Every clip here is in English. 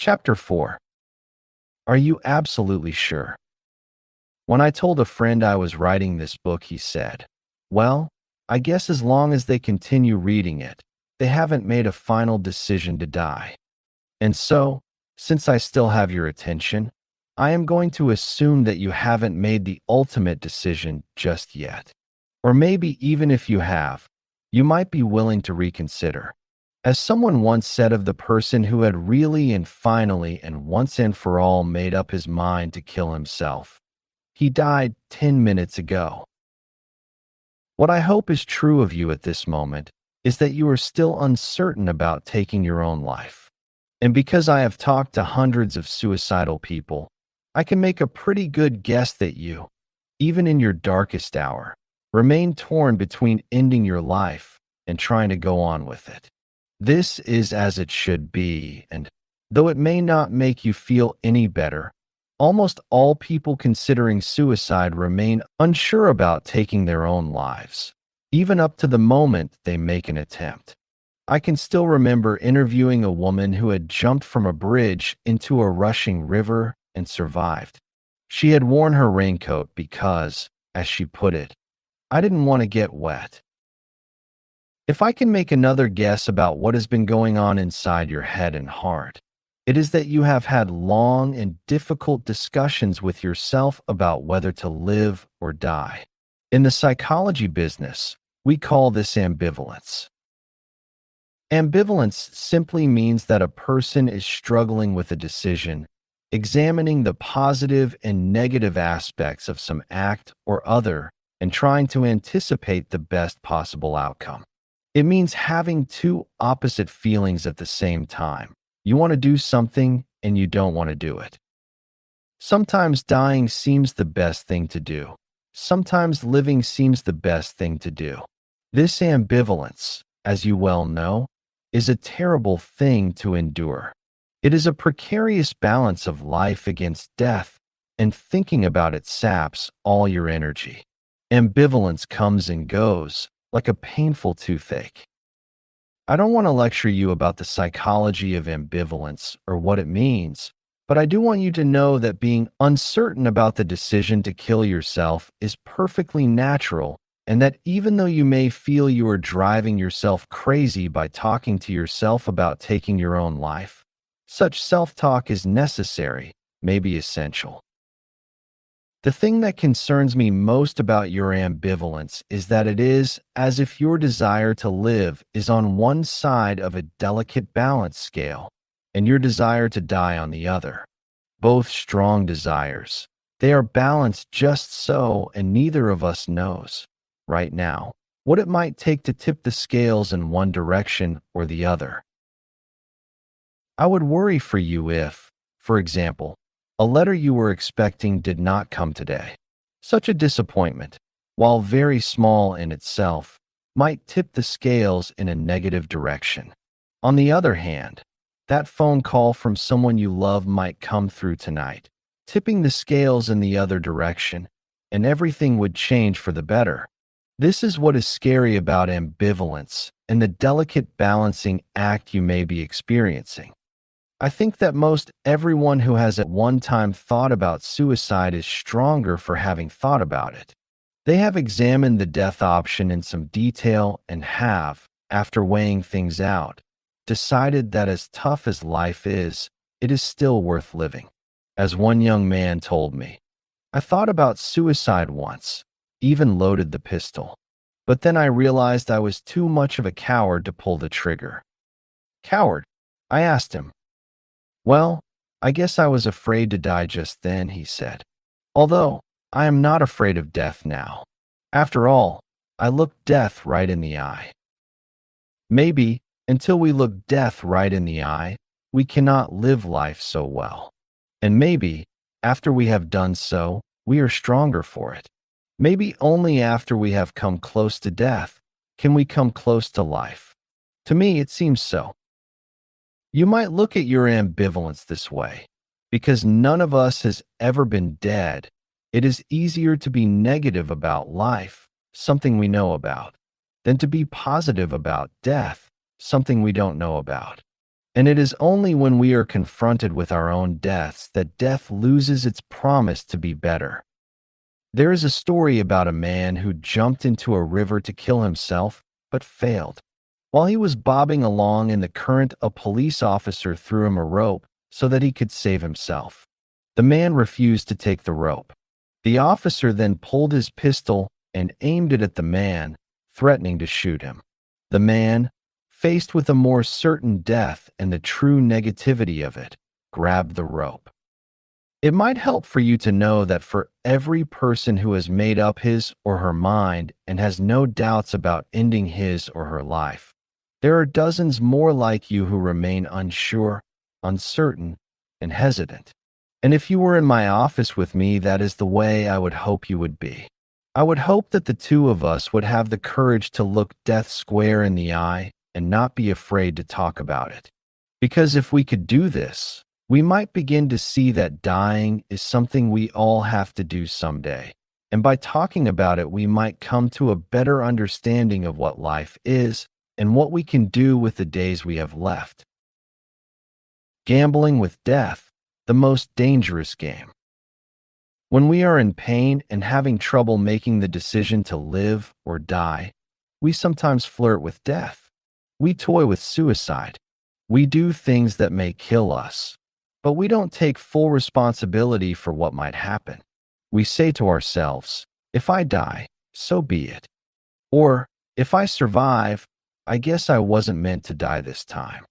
Chapter 4. Are you absolutely sure? When I told a friend I was writing this book, he said, "Well, I guess as long as they continue reading it, they haven't made a final decision to die." And so, since I still have your attention, I am going to assume that you haven't made the ultimate decision just yet. Or maybe even if you have, you might be willing to reconsider. As someone once said of the person who had really and finally and once and for all made up his mind to kill himself, he died 10 minutes ago. What I hope is true of you at this moment is that you are still uncertain about taking your own life. And because I have talked to hundreds of suicidal people, I can make a pretty good guess that you, even in your darkest hour, remain torn between ending your life and trying to go on with it. This is as it should be, and though it may not make you feel any better, almost all people considering suicide remain unsure about taking their own lives, even up to the moment they make an attempt. I can still remember interviewing a woman who had jumped from a bridge into a rushing river and survived. She had worn her raincoat because, as she put it, "I didn't want to get wet." If I can make another guess about what has been going on inside your head and heart, it is that you have had long and difficult discussions with yourself about whether to live or die. In the psychology business, we call this ambivalence. Ambivalence simply means that a person is struggling with a decision, examining the positive and negative aspects of some act or other, and trying to anticipate the best possible outcome. It means having two opposite feelings at the same time. You want to do something and you don't want to do it. Sometimes dying seems the best thing to do. Sometimes living seems the best thing to do. This ambivalence, as you well know, is a terrible thing to endure. It is a precarious balance of life against death, and thinking about it saps all your energy. Ambivalence comes and goes, like a painful toothache. I don't want to lecture you about the psychology of ambivalence or what it means, but I do want you to know that being uncertain about the decision to kill yourself is perfectly natural, and that even though you may feel you are driving yourself crazy by talking to yourself about taking your own life, such self-talk is necessary, maybe essential. The thing that concerns me most about your ambivalence is that it is as if your desire to live is on one side of a delicate balance scale, and your desire to die on the other. Both strong desires. They are balanced just so, and neither of us knows, right now, what it might take to tip the scales in one direction or the other. I would worry for you if, for example, a letter you were expecting did not come today. Such a disappointment, while very small in itself, might tip the scales in a negative direction. On the other hand, that phone call from someone you love might come through tonight, tipping the scales in the other direction, and everything would change for the better. This is what is scary about ambivalence and the delicate balancing act you may be experiencing. I think that most everyone who has at one time thought about suicide is stronger for having thought about it. They have examined the death option in some detail and have, after weighing things out, decided that as tough as life is, it is still worth living. As one young man told me, "I thought about suicide once, even loaded the pistol. But then I realized I was too much of a coward to pull the trigger." Coward? I asked him. "Well, I guess I was afraid to die just then," he said. "Although, I am not afraid of death now. After all, I looked death right in the eye." Maybe, until we look death right in the eye, we cannot live life so well. And maybe, after we have done so, we are stronger for it. Maybe only after we have come close to death can we come close to life. To me, it seems so. You might look at your ambivalence this way. Because none of us has ever been dead, it is easier to be negative about life, something we know about, than to be positive about death, something we don't know about. And it is only when we are confronted with our own deaths that death loses its promise to be better. There is a story about a man who jumped into a river to kill himself, but failed. While he was bobbing along in the current, a police officer threw him a rope so that he could save himself. The man refused to take the rope. The officer then pulled his pistol and aimed it at the man, threatening to shoot him. The man, faced with a more certain death and the true negativity of it, grabbed the rope. It might help for you to know that for every person who has made up his or her mind and has no doubts about ending his or her life, there are dozens more like you who remain unsure, uncertain, and hesitant. And if you were in my office with me, that is the way I would hope you would be. I would hope that the two of us would have the courage to look death square in the eye and not be afraid to talk about it. Because if we could do this, we might begin to see that dying is something we all have to do someday. And by talking about it, we might come to a better understanding of what life is and what we can do with the days we have left. Gambling with death, the most dangerous game. When we are in pain and having trouble making the decision to live or die, we sometimes flirt with death. We toy with suicide. We do things that may kill us, but we don't take full responsibility for what might happen. We say to ourselves, if I die, so be it. Or, if I survive, I guess I wasn't meant to die this time.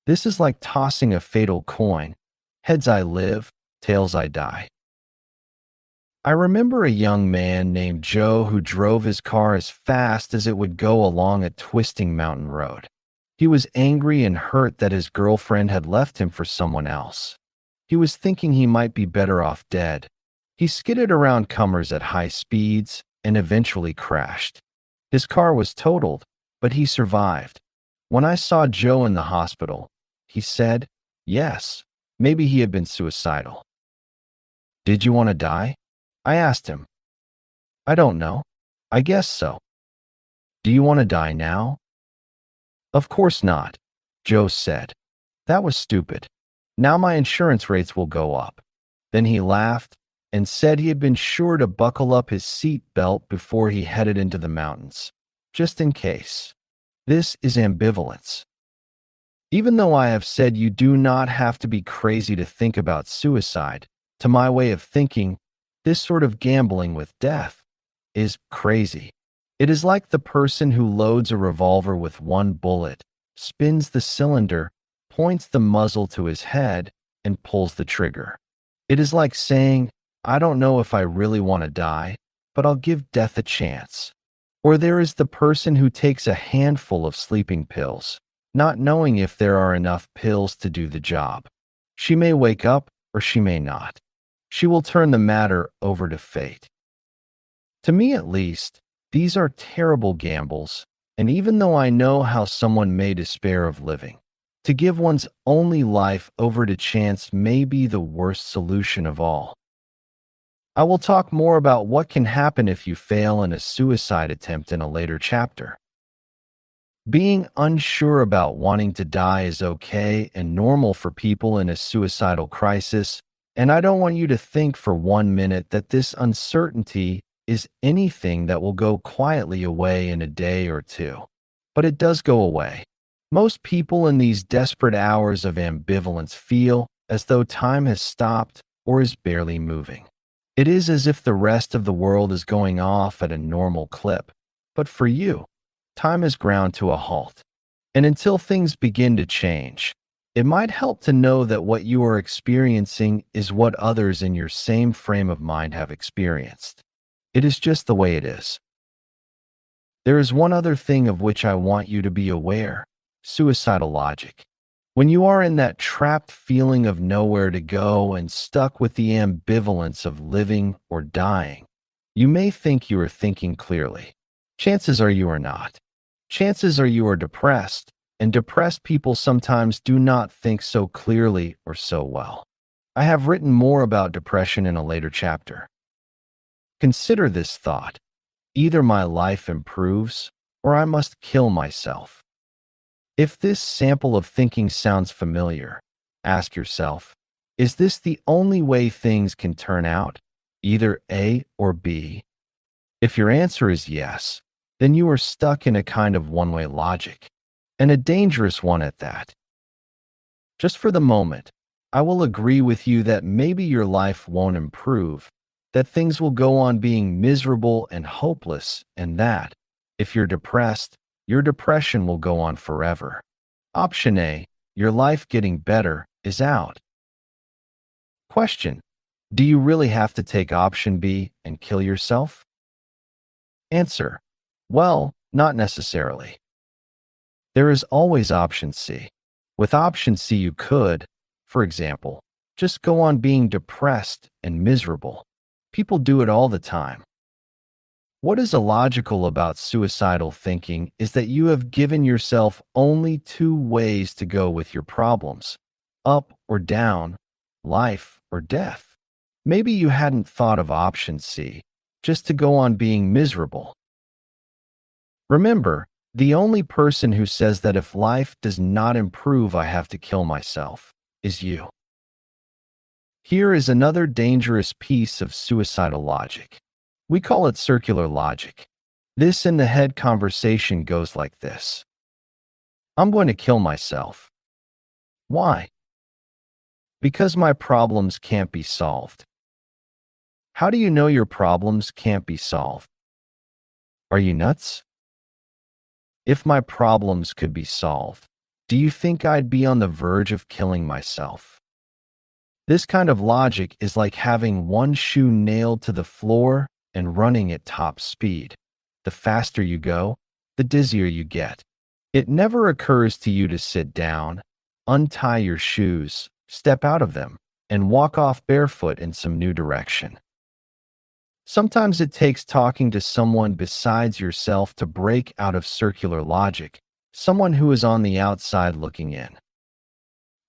This is like tossing a fatal coin. Heads I live, tails I die. I remember a young man named Joe who drove his car as fast as it would go along a twisting mountain road. He was angry and hurt that his girlfriend had left him for someone else. He was thinking he might be better off dead. He skidded around comers at high speeds and eventually crashed. His car was totaled, but he survived. When I saw Joe in the hospital, he said, yes, maybe he had been suicidal. Did you want to die? I asked him. I don't know. I guess so. Do you want to die now? Of course not, Joe said. That was stupid. Now my insurance rates will go up. Then he laughed and said he had been sure to buckle up his seat belt before he headed into the mountains, just in case. This is ambivalence. Even though I have said you do not have to be crazy to think about suicide, to my way of thinking, this sort of gambling with death is crazy. It is like the person who loads a revolver with one bullet, spins the cylinder, points the muzzle to his head, and pulls the trigger. It is like saying, I don't know if I really want to die, but I'll give death a chance. Or there is the person who takes a handful of sleeping pills, not knowing if there are enough pills to do the job. She may wake up or she may not. She will turn the matter over to fate. To me at least, these are terrible gambles, and even though I know how someone may despair of living, to give one's only life over to chance may be the worst solution of all. I will talk more about what can happen if you fail in a suicide attempt in a later chapter. Being unsure about wanting to die is okay and normal for people in a suicidal crisis, and I don't want you to think for 1 minute that this uncertainty is anything that will go quietly away in a day or two. But it does go away. Most people in these desperate hours of ambivalence feel as though time has stopped or is barely moving. It is as if the rest of the world is going off at a normal clip. But for you, time has ground to a halt. And until things begin to change, it might help to know that what you are experiencing is what others in your same frame of mind have experienced. It is just the way it is. There is one other thing of which I want you to be aware: suicidal logic. When you are in that trapped feeling of nowhere to go and stuck with the ambivalence of living or dying, you may think you are thinking clearly. Chances are you are not. Chances are you are depressed, and depressed people sometimes do not think so clearly or so well. I have written more about depression in a later chapter. Consider this thought: either my life improves or I must kill myself. If this sample of thinking sounds familiar, ask yourself, is this the only way things can turn out, either A or B? If your answer is yes, then you are stuck in a kind of one-way logic, and a dangerous one at that. Just for the moment, I will agree with you that maybe your life won't improve, that things will go on being miserable and hopeless, and that, if you're depressed, your depression will go on forever. Option A, your life getting better, is out. Question: do you really have to take option B and kill yourself? Answer: well, not necessarily. There is always option C. With option C, you could, for example, just go on being depressed and miserable. People do it all the time. What is illogical about suicidal thinking is that you have given yourself only two ways to go with your problems: up or down, life or death. Maybe you hadn't thought of option C, just to go on being miserable. Remember, the only person who says that if life does not improve, I have to kill myself, is you. Here is another dangerous piece of suicidal logic. We call it circular logic. This in the head conversation goes like this: I'm going to kill myself. Why? Because my problems can't be solved. How do you know your problems can't be solved? Are you nuts? If my problems could be solved, do you think I'd be on the verge of killing myself? This kind of logic is like having one shoe nailed to the floor and running at top speed. The faster you go, the dizzier you get. It never occurs to you to sit down, untie your shoes, step out of them, and walk off barefoot in some new direction. Sometimes it takes talking to someone besides yourself to break out of circular logic, someone who is on the outside looking in.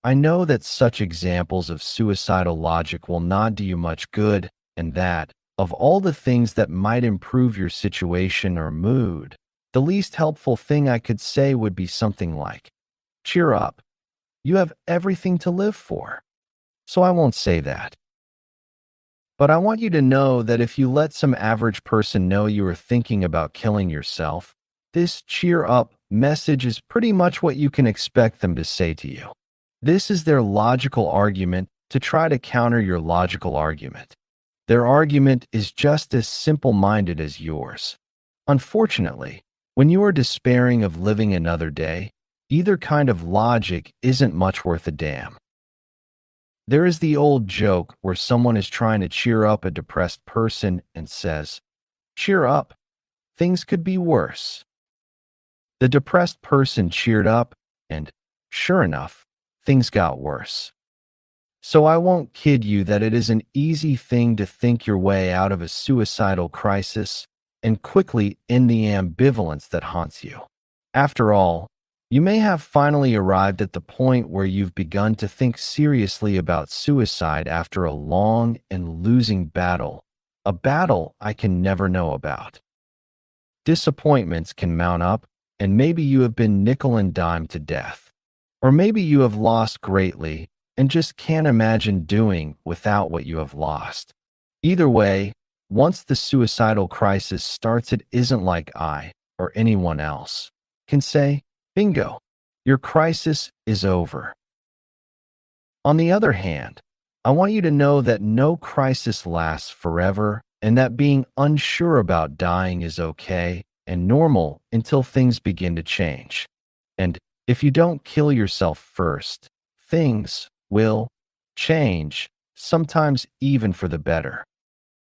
I know that such examples of suicidal logic will not do you much good, and that, of all the things that might improve your situation or mood, the least helpful thing I could say would be something like, cheer up. You have everything to live for. So I won't say that. But I want you to know that if you let some average person know you are thinking about killing yourself, this cheer up message is pretty much what you can expect them to say to you. This is their logical argument to try to counter your logical argument. Their argument is just as simple-minded as yours. Unfortunately, when you are despairing of living another day, either kind of logic isn't much worth a damn. There is the old joke where someone is trying to cheer up a depressed person and says, cheer up, things could be worse. The depressed person cheered up and, sure enough, things got worse. So I won't kid you that it is an easy thing to think your way out of a suicidal crisis and quickly end the ambivalence that haunts you. After all, you may have finally arrived at the point where you've begun to think seriously about suicide after a long and losing battle, a battle I can never know about. Disappointments can mount up, and maybe you have been nickel and dime to death. Or maybe you have lost greatly and just can't imagine doing without what you have lost. Either way, once the suicidal crisis starts, it isn't like I, or anyone else, can say, bingo, your crisis is over. On the other hand, I want you to know that no crisis lasts forever and that being unsure about dying is okay and normal until things begin to change. And if you don't kill yourself first, things will change, sometimes even for the better.